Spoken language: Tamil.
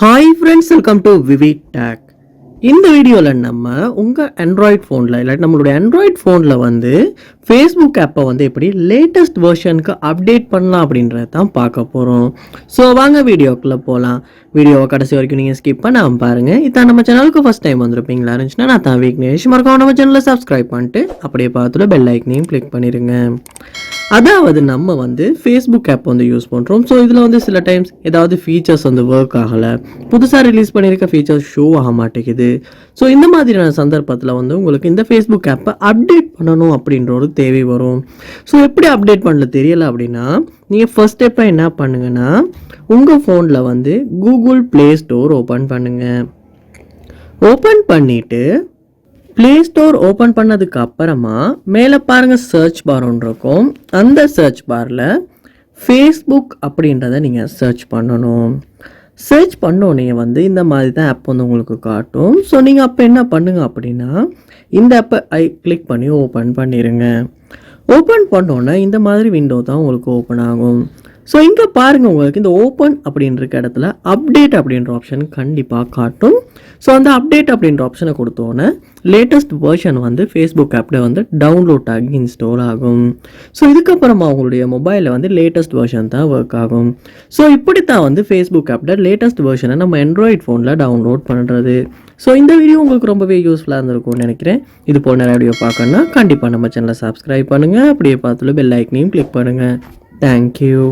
ஹாய் ஃப்ரெண்ட்ஸ், வெல்கம் டு விவி டேக். இந்த வீடியோவில் நம்ம உங்கள் ஆண்ட்ராய்ட் ஃபோனில் இல்லாட்டி நம்மளுடைய ஆண்ட்ராய்ட் ஃபோனில் வந்து ஃபேஸ்புக் ஆப்பை வந்து எப்படி லேட்டஸ்ட் வெர்ஷனுக்கு அப்டேட் பண்ணலாம் அப்படின்றத தான் பார்க்க போகிறோம். ஸோ வாங்க வீடியோக்குள்ளே போகலாம். வீடியோவை கடைசி வரைக்கும் நீங்கள் ஸ்கிப் பண்ணாமல் பாருங்கள். இதான் நம்ம சேனலுக்கு ஃபஸ்ட் டைம் வந்திருப்பீங்களா இருந்துச்சுன்னா நான் தான் விக்னேஷ். மறக்காம நம்ம சேனலை சப்ஸ்கிரைப் பண்ணிட்டு அப்படியே பார்த்துட்டு பெல் ஐக்கனையும் கிளிக் பண்ணிடுங்க. அதாவது நம்ம வந்து ஃபேஸ்புக் ஆப் வந்து யூஸ் பண்ணுறோம். ஸோ இதில் வந்து சில டைம்ஸ் ஏதாவது ஃபீச்சர்ஸ் வந்து ஒர்க் ஆகலை, புதுசாக ரிலீஸ் பண்ணியிருக்க ஃபீச்சர்ஸ் ஷோ ஆக மாட்டேங்குது. ஸோ இந்த மாதிரியான சந்தர்ப்பத்தில் வந்து உங்களுக்கு இந்த ஃபேஸ்புக் ஆப்பை அப்டேட் பண்ணணும் அப்படின்ற ஒரு தேவை வரும். ஸோ எப்படி அப்டேட் பண்ணல தெரியலை அப்படின்னா நீங்கள் ஃபர்ஸ்ட் ஸ்டெப்பாக என்ன பண்ணுங்கன்னா உங்கள் ஃபோனில் வந்து கூகுள் ப்ளே ஸ்டோர் ஓப்பன் பண்ணுங்கள். ஓப்பன் பண்ணிவிட்டு ப்ளே ஸ்டோர் ஓப்பன் பண்ணதுக்கு அப்புறமா மேலே பாருங்கள் சர்ச் பார் ஒன்று இருக்கும். அந்த சர்ச் பாரில் ஃபேஸ்புக் அப்படின்றத நீங்கள் சர்ச் பண்ணணும். சர்ச் பண்ணோன்னே வந்து இந்த மாதிரி தான் ஆப் வந்து உங்களுக்கு காட்டும். ஸோ நீங்கள் அப்போ என்ன பண்ணுங்க அப்படின்னா இந்த ஆப்பை கிளிக் பண்ணி ஓப்பன் பண்ணிடுங்க. ஓப்பன் பண்ணோன்னே இந்த மாதிரி விண்டோ தான் உங்களுக்கு ஓப்பன் ஆகும். ஸோ இங்கே பாருங்கள், உங்களுக்கு இந்த ஓப்பன் அப்படின்ற இடத்துல அப்டேட் அப்படின்ற ஆப்ஷன் கண்டிப்பாக காட்டும். ஸோ அந்த அப்டேட் அப்படின்ற ஆப்ஷனை கொடுத்தோன்னே லேட்டஸ்ட் வெர்ஷன் வந்து ஃபேஸ்புக் ஆப்பில் வந்து டவுன்லோட் ஆகி இன்ஸ்டால் ஆகும். ஸோ இதுக்கப்புறமா உங்களுடைய மொபைலில் வந்து லேட்டஸ்ட் வெர்ஷன் தான் ஒர்க் ஆகும். ஸோ இப்படி தான் வந்து ஃபேஸ்புக் ஆப்பில் லேட்டஸ்ட் வெர்ஷனை நம்ம ஆண்ட்ராய்ட் ஃபோனில் டவுன்லோட் பண்ணுறது. ஸோ இந்த வீடியோ உங்களுக்கு ரொம்பவே யூஸ்ஃபுல்லாக இருந்திருக்கும்னு நினைக்கிறேன். இது போல் நிறைய வீடியோ பார்க்கணுன்னா கண்டிப்பாக நம்ம சேனலை சப்ஸ்கிரைப் பண்ணுங்கள். அப்படியே பார்த்துட்டு பெல் ஐக்கனையும் கிளிக் பண்ணுங்கள். தேங்க்யூ.